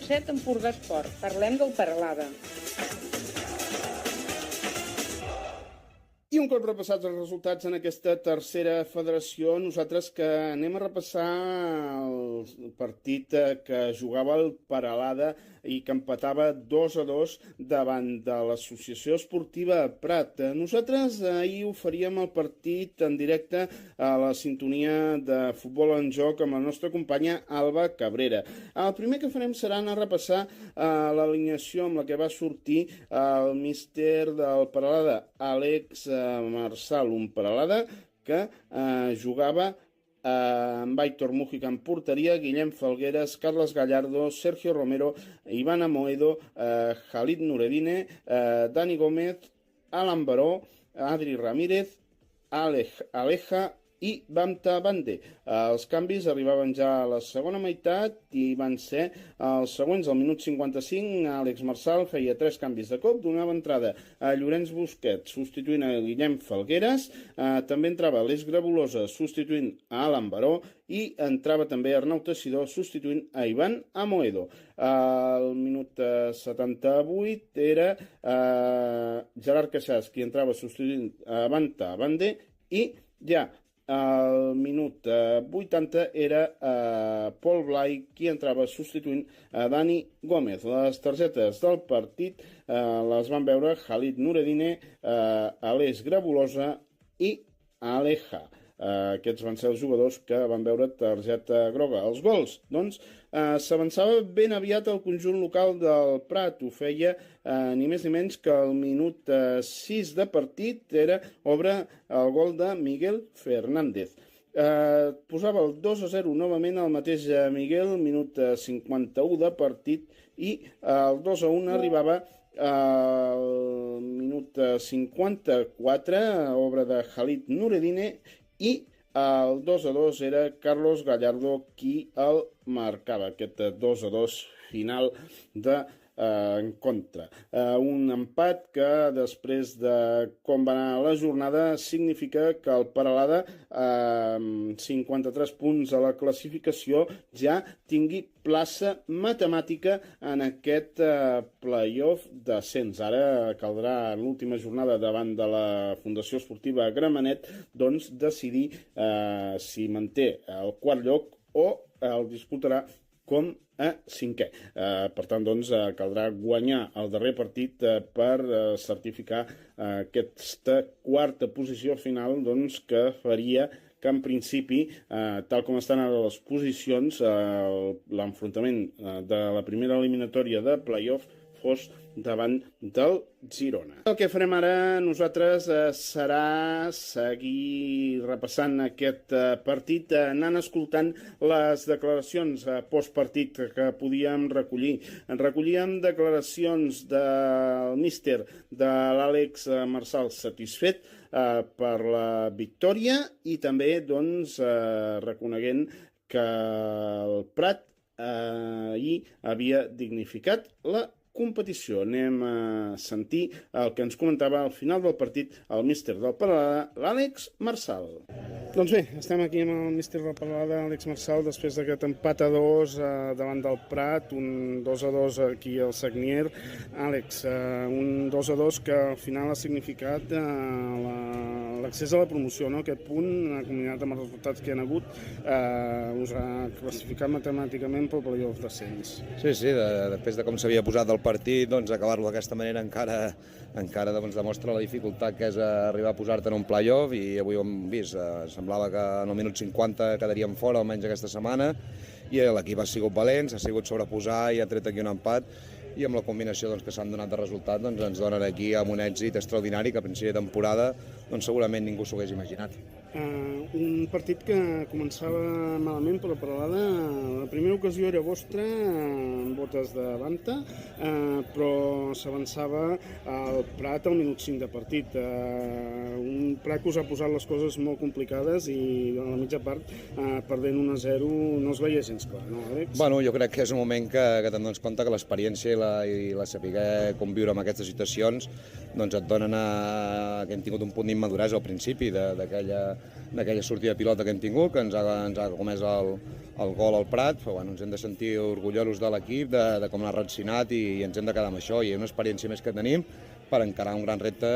7 Empordà-Esport. Parlem del Peralada. I un cop repassats els resultats en aquesta tercera federació, nosaltres que anem a repassar el partit que jugava el Peralada i que empatava 2-2 davant de l'Associació Esportiva Prat. Nosaltres ahir oferíem el partit en directe a la sintonia de Futbol en Joc amb la nostra companya Alba Cabrera. El primer que farem serà anar a repassar l'alineació amb la que va sortir el míster del Peralada, Àlex Marsal, un Peralada que jugava amb Aitor Mújica en porteria, Guillem Falgueras, Carles Gallardo, Sergio Romero, Iván Amoedo, Khalid Nureddine, Dani Gómez, Alan Baró, Adri Ramírez, Aleja i Bamta Bande. Els canvis arribaven ja a la segona meitat i van ser els següents. Al minut 55, Àlex Marsal feia 3 canvis de cop, donava entrada a Llorenç Busquets substituint a Guillem Falgueras, també entrava Aleix Grabolosa substituint a Alan Baró i entrava també Arnau Teixidor substituint a Ivan Amoedo. Al minut 78 era Gerard Queixàs qui entrava substituint a Bamta Bande i ja al minut 80 era Pol Blai qui entrava substituint a Dani Gómez. Les targetes del partit les van veure Khalid Nureddine, Aleix Grabolosa i Aleja. Aquests van ser els jugadors que van veure targeta groga. Els gols, doncs, s'avançava ben aviat al conjunt local del Prat. Ho feia ni més ni menys que al minut 6 de partit era obra el gol de Miguel Fernández. Posava el 2-0 novament el mateix Miguel, minut 51 de partit, i el 2-1 arribava al minut 54, obra de Khalid Nureddine, i el 2-2 era Carlos Gallardo qui el marcava, aquest 2-2 final de en contra. Un empat que després de com va anar la jornada significa que el Peralada, 53 punts a la classificació, ja tingui plaça matemàtica en aquest play-off d'ascens. Ara caldrà en l'última jornada davant de la Fundació Esportiva Gramenet doncs decidir si manté el quart lloc o el disputarà com a cinquè. Per tant, doncs, caldrà guanyar el darrer partit per certificar aquesta quarta posició final, doncs, que faria que en principi, tal com estan ara les posicions, l'enfrontament de la primera eliminatòria de play-off fos davant del Girona. El que farem ara nosaltres serà seguir repassant aquest partit, anant escoltant les declaracions postpartit que podíem recollir. Recollíem declaracions del míster de l'Àlex Marsal satisfet per la victòria i també doncs reconeguent que el Prat ahir havia dignificat la competició. Anem a sentir el que ens comentava al final del partit el míster del Peralada, l'Àlex Marsal. Doncs bé, estem aquí amb el míster del Peralada, Àlex Marsal, després d'aquest empat a 2 davant del Prat, un 2-2 aquí al Sagnier. Àlex, un 2-2 que al final ha significat l'accés a la promoció, no? Aquest punt, combinat amb els resultats que hi ha hagut, us ha classificat matemàticament pel play-off d'ascens. Sí, després de com s'havia posat el partit, doncs acabar-lo d'aquesta manera encara doncs, demostra la dificultat que és arribar a posar-te en un play-off, i avui ho hem vist, semblava que en el minut 50 quedaríem fora almenys aquesta setmana, i l'equip ha sigut valent, s'ha sigut sobreposar i ha tret aquí un empat, i amb la combinació doncs, que s'han donat de resultat doncs, ens donen aquí amb un èxit extraordinari que a principi de temporada doncs, segurament ningú s'ho hagués imaginat. Un partit que començava malament per la Peralada. La primera ocasió era vostra, amb botes de Banta, però s'avançava al Prat al minut 5 de partit. Un Prat que us ha posat les coses molt complicades i a la mitja part, perdent 1-0, no es veia gens clar, no, Àlex? Bueno, jo crec que és un moment que te'n dones compte que l'experiència i la saber conviure amb aquestes situacions doncs et donen que hem tingut un punt d'immaduresa al principi d'aquella sortida de pilota que hem tingut, que ens ha comès el el gol al Prat, però bueno, ens hem de sentir orgullosos de l'equip, de com l'ha reaccionat i ens hem de quedar amb això. I una experiència més que tenim per encarar un gran repte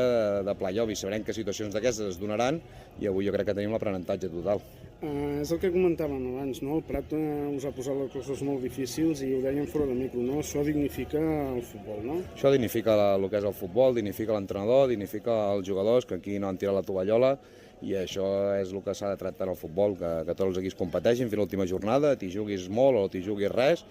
de play-off i sabrem que situacions d'aquestes es donaran i avui jo crec que tenim l'aprenentatge total. És el que comentàvem abans, no? El Prat us ha posat les coses molt difícils i ho dèiem fora de micro, no? Això dignifica el futbol, no? Això dignifica el que és el futbol, dignifica l'entrenador, dignifica els jugadors, que aquí no han tirat la tovallola, i això és el que s'ha de tractar en el futbol, que tots els equips competeixin fins a l'última jornada, t'hi juguis molt o t'hi juguis res.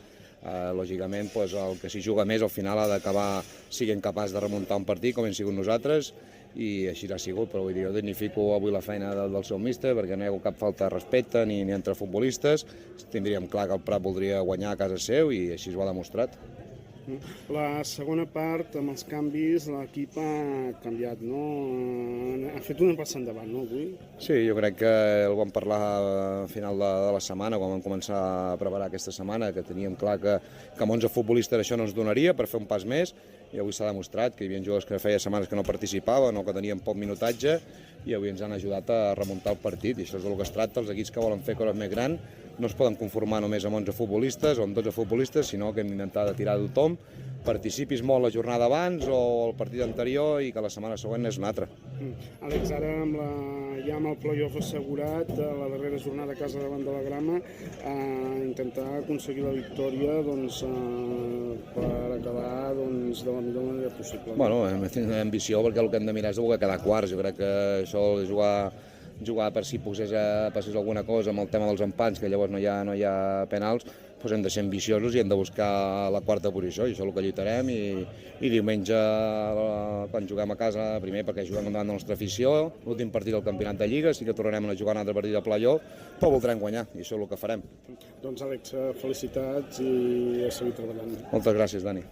Lògicament, el que s'hi juga més al final ha d'acabar sent capaç de remuntar un partit com hem sigut nosaltres, i així ha sigut, però vull dir, jo dignifico avui la feina del seu míster perquè no hi ha hagut cap falta de respecte ni entre futbolistes. Tindríem clar que el Prat voldria guanyar a casa seu i així ho ha demostrat. La segona part, amb els canvis, l'equip ha canviat, no? Ha fet una passa endavant, no, avui? Sí, jo crec que ho vam parlar a final de la setmana, quan vam començar a preparar aquesta setmana, que teníem clar que amb 11 futbolistes això no ens donaria per fer un pas més, i avui s'ha demostrat que hi havia jugadors que feia setmanes que no participaven o que tenien poc minutatge, i avui ens han ajudat a remuntar el partit, i això és del que es tracta. Els equips que volen fer coses més grans no es poden conformar només amb 11 futbolistes o amb 12 futbolistes, sinó que hem d'intentar de tirar de tothom, participis molt la jornada abans o el partit anterior i que la setmana següent és una altra. Àlex, ara ja amb el play-off assegurat, la darrera jornada a casa davant de la Grama, intentar aconseguir la victòria per acabar de la millor manera possible. Bueno, hem ambició perquè el que hem de mirar és de voler quedar quarts. Jo crec que això de jugar per si passés alguna cosa amb el tema dels empats, que llavors no hi ha penals, doncs hem de ser ambiciosos i hem de buscar la quarta posició, i això és el que lluitarem. I diumenge, quan juguem a casa, primer perquè juguem davant de la nostra afició, l'últim partit del campionat de Lliga, sí que tornarem a jugar un altre partit de play-off, però voldrem guanyar, i això és el que farem. Doncs Àlex, felicitats i a seguir treballant. Moltes gràcies, Dani.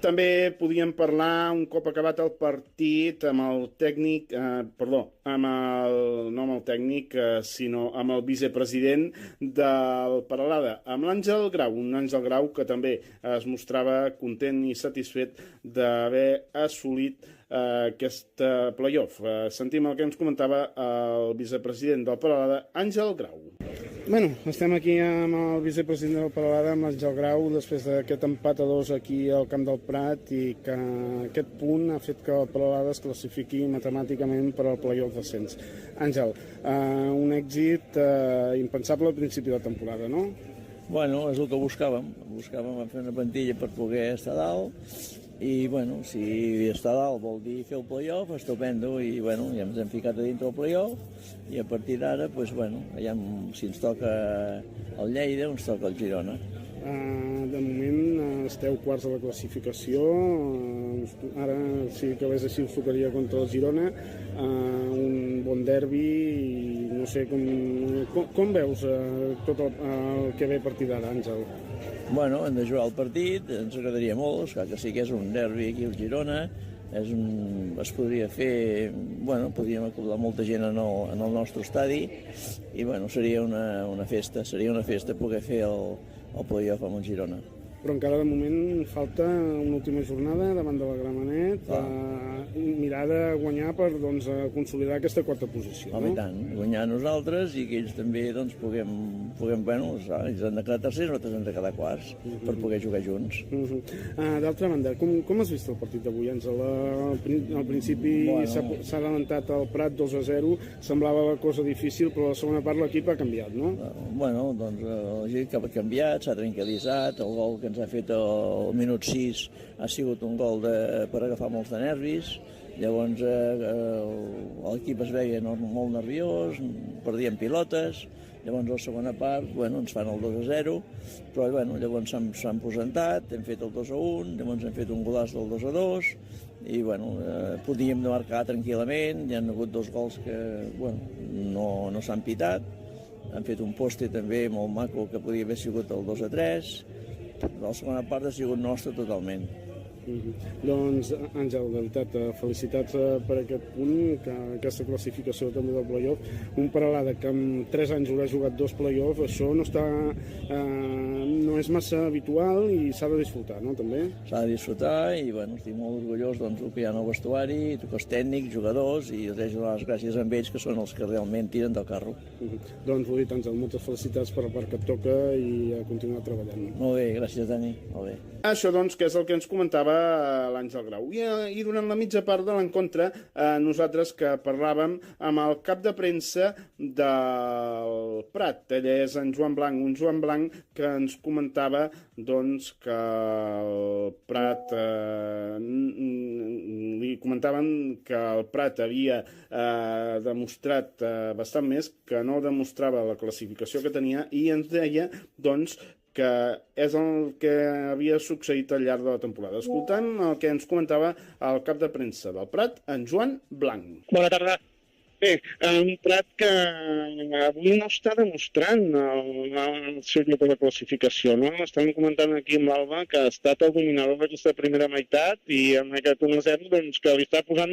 També podíem parlar, un cop acabat el partit, amb el tècnic, no amb el tècnic, sinó amb el vicepresident del Peralada, amb l'Àngel Grau, un Àngel Grau que també es mostrava content i satisfet d'haver assolit aquest play-off. Sentim el que ens comentava el vicepresident del Peralada, Àngel Grau. Bueno, estem aquí amb el vicepresident del Peralada, amb l'Àngel Grau, després d'aquest empat a 2 aquí al Camp del Prat, i que aquest punt ha fet que el Peralada es classifiqui matemàticament per al play-off d'ascens. Àngel, un èxit impensable al principi de temporada, no? Bueno, és el que buscàvem. Buscàvem fer una plantilla per poder estar dalt, i bueno, si estar dalt vol dir fer el play-off, estupendo, i bueno, ja ens hem ficat a dintre el play-off, i a partir d'ara, doncs, bueno, si ens toca el Lleida o ens toca el Girona. De moment esteu quarts de la classificació, ara si acabés així us tocaria contra el Girona, un bon derbi, i no sé com veus tot el que ve a partir d'ara, Àngel? Bueno, hem de jugar el partit, ens agradaria molt, clar que sí que és un derbi aquí al Girona, es podria fer, bueno, podríem acordar molta gent en el nostre estadi, i bueno, seria una festa poder fer el play-off amb el Girona. Però encara de moment falta una última jornada davant de la Gramenet, mirar de guanyar per consolidar aquesta quarta posició. Home, i tant, guanyar nosaltres i que ells també puguem, bueno, ells han de quedar tercers, nosaltres hem de quedar quarts per poder jugar junts. D'altra banda, com has vist el partit d'avui, Àngel? Al principi s'ha adelantat el Prat 2-0, semblava la cosa difícil, però a la segona part l'equip ha canviat, no? Bueno, doncs l'equip ha canviat, s'ha tranquil·litzat, el gol que ens ha fet al minut 6 ha sigut un gol per agafar molts de nervis. Llavors l'equip es veia molt nerviós, perdien pilotes. Llavors a la segona part ens fan el 2-0, però llavors s'han presentat, hem fet el 2-1, llavors hem fet un golaç del 2-2, i podíem marcar tranquil·lament. Hi ha hagut 2 gols que no s'han pitat, han fet un poste també molt maco que podia haver sigut el 2-3, la segona part ha sigut nostra totalment. Doncs, Àngel, de veritat, felicitats per aquest punt, aquesta classificació també del play-off. Un Peralada que en 3 anys haurà jugat 2 play-offs, això no no és massa habitual i s'ha de disfrutar, no, també? S'ha de disfrutar i, bueno, estic molt orgullós del que hi ha en el vestuari, tots els tècnics, jugadors, i els he de donar les gràcies a ells, que són els que realment tiren del carro. Doncs, vull dir, Àngel, moltes felicitats per el part que et toca i a continuar treballant. Molt bé, gràcies, Dani. Molt bé. Això, doncs, que és el que ens comentava l'Àngel Grau. I durant la mitja part de l'encontre, nosaltres que parlàvem amb el cap de premsa del Prat. Ell és en Joan Blanc, un Joan Blanc que ens comentava, doncs, que el Prat... li comentaven que el Prat havia demostrat bastant més, que no demostrava la classificació que tenia, i ens deia, doncs, que és el que havia succeït al llarg de la temporada. Escoltant el que ens comentava el cap de premsa del Prat, en Joan Blanc. Bona tarda. Bé, un Prat que avui no està demostrant el seu lloc de classificació, no? Estàvem comentant aquí amb l'Alba que ha estat el dominador d'aquesta primera meitat i amb aquest 1-0 doncs, que li està posant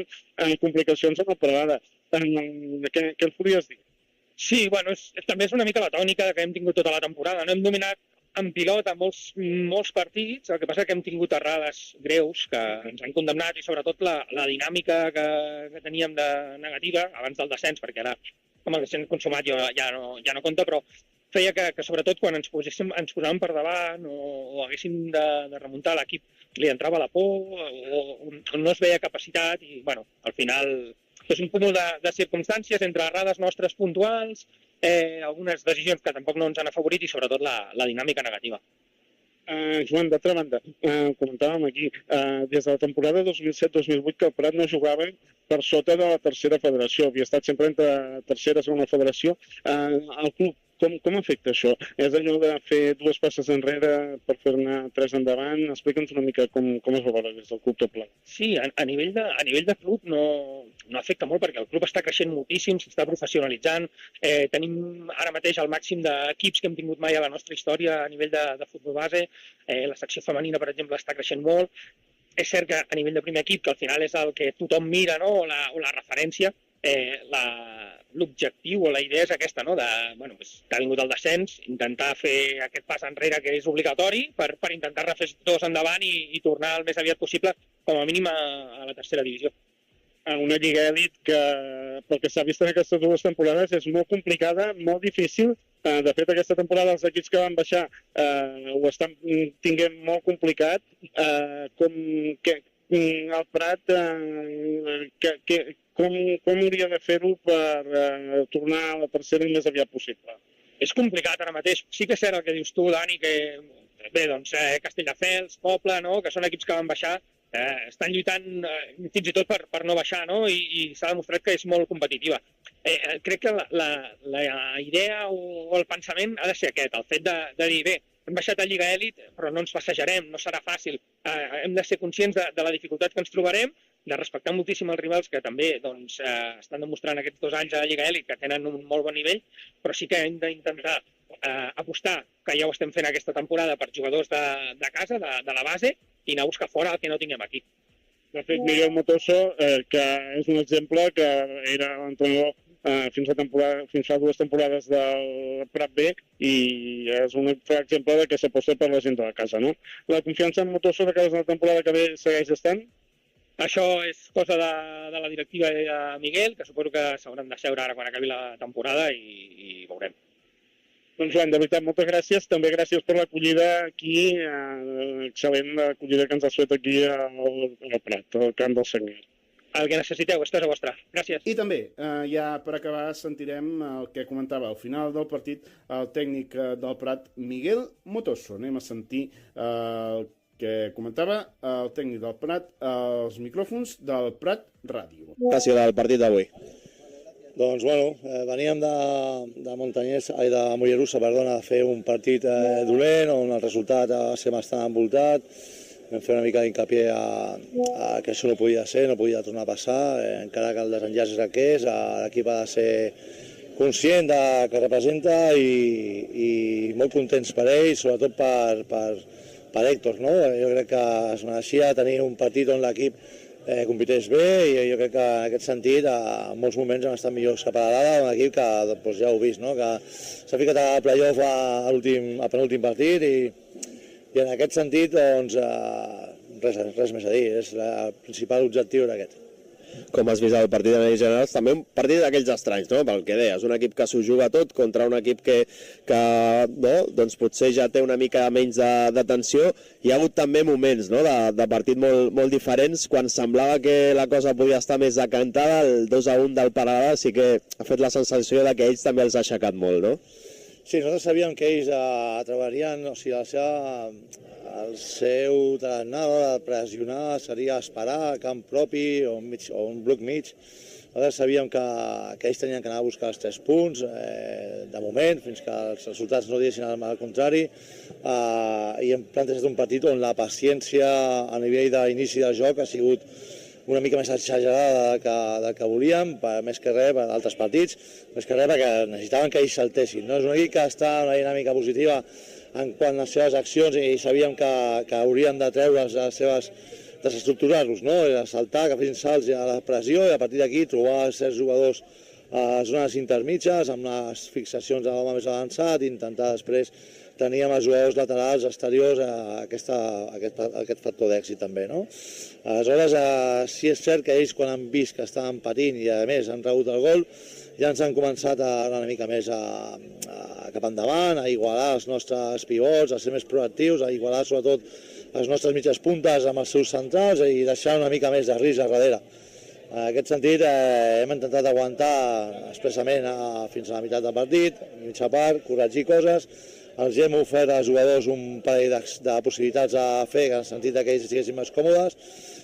complicacions a la parada. Què ens podries dir? Sí, bueno, també és una mica la tònica que hem tingut tota la temporada. No hem dominat en pilota molts partits, el que passa és que hem tingut errades greus que ens han condemnat i sobretot la dinàmica que teníem de negativa abans del descens, perquè ara amb el descens consumat ja no compta, però feia que sobretot quan ens posàvem per davant o haguéssim de remuntar l'equip li entrava la por o no es veia capacitat i bueno, al final és un cúmul de circumstàncies entre errades nostres puntuals, algunes decisions que tampoc no ens han afavorit i sobretot la dinàmica negativa. Joan, d'altra banda, comentàvem aquí, des de la temporada 2007-2008 que el Prat no jugava per sota de la tercera federació, havia estat sempre entre tercera i segona federació. El club, com afecta això? És allò de fer dues passes enrere per fer-ne tres endavant? Explica'ns una mica com es valora des del club tot plegat. Sí, a nivell de club no afecta molt perquè el club està creixent moltíssim, s'està professionalitzant, tenim ara mateix el màxim d'equips que hem tingut mai a la nostra història a nivell de futbol base, la secció femenina, per exemple, està creixent molt. És cert que a nivell de primer equip, que al final és el que tothom mira, no? o la referència, l'objectiu o la idea és aquesta, no? Que ha vingut el descens, intentar fer aquest pas enrere que és obligatori per intentar refer dos endavant i tornar el més aviat possible, com a mínim a la tercera divisió. Una lliga elit que, pel que s'ha vist en aquestes dues temporades, és molt complicada, molt difícil. De fet, aquesta temporada els equips que van baixar ho estan tinguent molt complicat. El Prat, com hauria de fer-ho per tornar a la tercera el més aviat possible? És complicat ara mateix. Sí que és cert el que dius tu, Dani, que bé, doncs Castelldefels, Poble, no? Que són equips que van baixar, estan lluitant fins i tot per no baixar, no? I s'ha demostrat que és molt competitiva. Crec que la idea o el pensament ha de ser aquest, el fet de dir, bé, hem baixat a Lliga Elit, però no ens passejarem, no serà fàcil. Hem de ser conscients de la dificultat que ens trobarem, de respectar moltíssim els rivals que també estan demostrant aquests 2 anys a la Lliga Elit que tenen un molt bon nivell, però sí que hem d'intentar apostar, que ja ho estem fent aquesta temporada, per jugadors de casa, de la base, i anar a buscar fora el que no tinguem aquí. De fet, Miguel Motoso, que és un exemple que era l'entrenador fins fa 2 temporades del Prat B i és un exemple de que s'aposta per la gent de la casa, no? La confiança en Motoso de cara a la temporada que ve segueix estant? Això és cosa de la directiva i de Miguel, que suposo que s'hauran de seure ara quan acabi la temporada i veurem. Doncs Joan, de veritat, moltes gràcies. També gràcies per l'acollida aquí, excel·lent l'acollida que ens has fet aquí al Prat, al Camp del Senyor. El que necessiteu, és cosa vostra. Gràcies. I també, ja per acabar, sentirem el que comentava al final del partit el tècnic del Prat, Miguel Motoso. Anem a sentir el que comentava el tècnic del Prat als micròfons del Prat Ràdio. Gràcies al partit d'avui. Doncs, bueno, veníem de Mollerussa, a fer un partit dolent, on el resultat va ser bastant envoltat. Vam fer una mica d'incapié a que això no podia ser, no podia tornar a passar, encara que el desenllaç és el que és, l'equip ha de ser conscient de que representa i molt contents per ell, sobretot per Héctor, no? Jo crec que es mereixia tenir un partit on l'equip competeix bé i jo crec que en aquest sentit en molts moments han estat millors que Peralada, un equip que doncs, ja heu vist, no? Que s'ha ficat a playoff al penúltim partit i en aquest sentit doncs, res més a dir, és el principal objectiu d'aquest. Com has vist el partit en general, també un partit d'aquells estranys, no? Pel que deies, un equip que s'ho juga tot contra un equip que no? Doncs potser ja té una mica menys de tensió. Hi ha hagut també moments, no? de partit molt diferents, quan semblava que la cosa podia estar més decantada, el 2-1 del Peralada sí que ha fet la sensació que ells també els ha aixecat molt, no? Sí, nosaltres sabíem que ells treballarien, o sigui, el seu tarannà de pressionar seria esperar a camp propi o un bloc mig. Nosaltres sabíem que ells tenien que anar a buscar els 3 punts, de moment, fins que els resultats no diguessin al contrari, i hem plantejat un partit on la paciència a nivell d'inici del joc ha sigut una mica més exagerada del que volíem, més que res per altres partits, més que res perquè necessitaven que ells saltessin. No? És un equip que està en una dinàmica positiva en quant a les seves accions i sabíem que haurien de treure les seves, desestructurar-los, no? Saltar, que fessin salts a la pressió i a partir d'aquí trobar certs jugadors a zones intermitges amb les fixacions de l'home més avançat i intentar després tenir amb els jugadors laterals exteriors aquest factor d'èxit també, no? Aleshores, sí és cert que ells quan han vist que estaven patint i a més han rebut el gol ja ens han començat a anar una mica més cap endavant, a igualar els nostres pivots, a ser més proactius, a igualar sobretot les nostres mitges puntes amb els seus centrals i deixar una mica més de risc a darrere. En aquest sentit hem intentat aguantar expressament fins a la meitat del partit, mitja part, corregir coses, els hem ofert als jugadors un parell de possibilitats a fer que en el sentit que ells estiguessin més còmodes,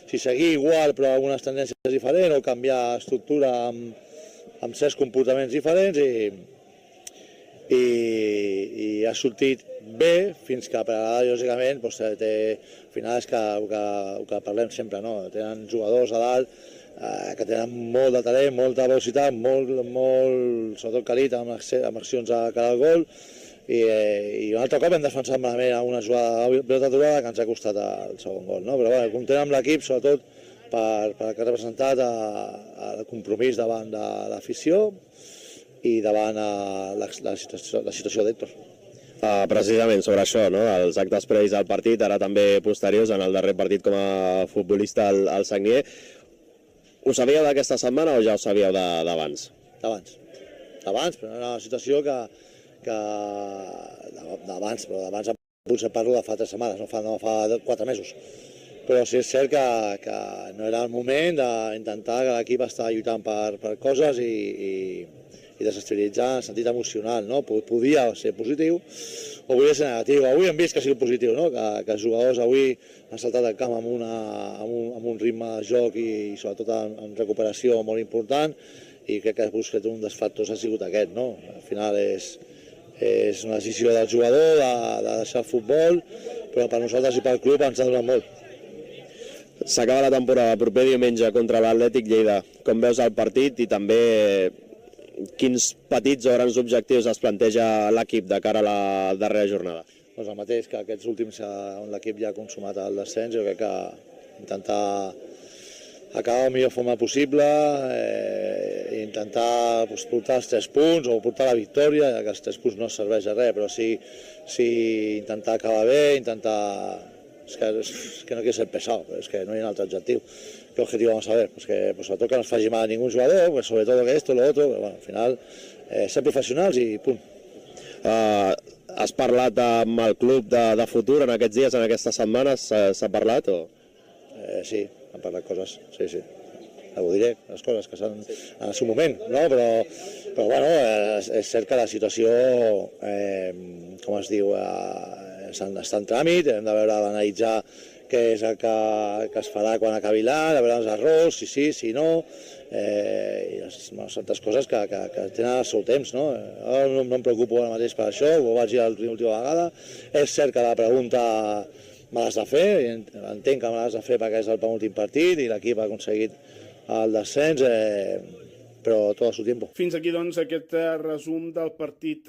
si seguir igual però amb unes tendències diferents o canviar estructura amb certs comportaments diferents i ha sortit bé fins que Peralada, lògicament, al final és el que parlem sempre, no? Tenen jugadors a dalt que tenen molt de talent, molta velocitat, molt sobretot calit amb accions a cara al gol i un altre cop hem defensat malament a una jugada de pilota aturada que ens ha costat el segon gol, no? Però bueno, comptem amb l'equip sobretot per que ha representat el compromís davant de l'afició i davant la situació d'Héctor. Precisament sobre això, no? Els actes previs al partit, ara també posteriors en el darrer partit com a futbolista al Sagnier. Ho sabíeu d'aquesta setmana o ja ho sabíeu d'abans? D'abans, però era una situació d'abans, però d'abans potser parlo de fa 3 setmanes, no fa 4 mesos. Però sí és cert que no era el moment d'intentar que l'equip està lluitant per coses i desestabilitzar en el sentit emocional, no? Podia ser positiu o podia ser negatiu. Avui hem vist que ha sigut positiu, no? Que els jugadors avui han saltat al camp amb un ritme de joc i sobretot en recuperació molt important i crec que un dels factors ha sigut aquest, no? Al final és una decisió del jugador de deixar el futbol, però per nosaltres i pel club ens ha donat molt. S'acaba la temporada el proper diumenge contra l'Atlètic Lleida. Com veus el partit i també quins petits o grans objectius es planteja l'equip de cara a la darrera jornada? Doncs el mateix que aquests últims on l'equip ja ha consumat el descens, jo crec que intentar acabar de la millor forma possible, intentar portar els 3 punts o portar la victòria, que els 3 punts no serveix de res, però sí intentar acabar bé, Es que no quiero ser pesado, pero es que no hay un alto objetivo. ¿Qué objetivo vamos a ver? Pues que sobretot que no es faci mal a ningún jugador, pues sobre todo que esto, lo otro, pero bueno, al final ser professionals i punt. Has parlat amb el club de futur en aquests dies, en aquestes setmanes, s'ha parlat o...? Sí, han parlat coses, sí. Ho diré, les coses que s'han en el seu moment, no? Però bueno, és cert que la situació, com es diu, està en tràmit, hem de veure, d'analitzar què és el que es farà quan acabi l'any, de veure els errors, si sí, si no, i certes coses que tenen el seu temps, no? No em preocupo ara mateix per això, ho vaig dir l'última vegada. És cert que la pregunta me l'has de fer, entenc que me l'has de fer perquè és el penúltim partit i l'equip ha aconseguit el descens, pero todo a su tiempo. Fins aquí, doncs, aquest resum del partit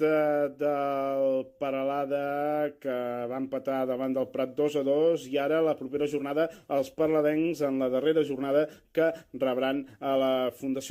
del Peralada, que va empatar davant del Prat 2-2, i ara la propera jornada els parladencs en la darrera jornada que rebran a la Fundació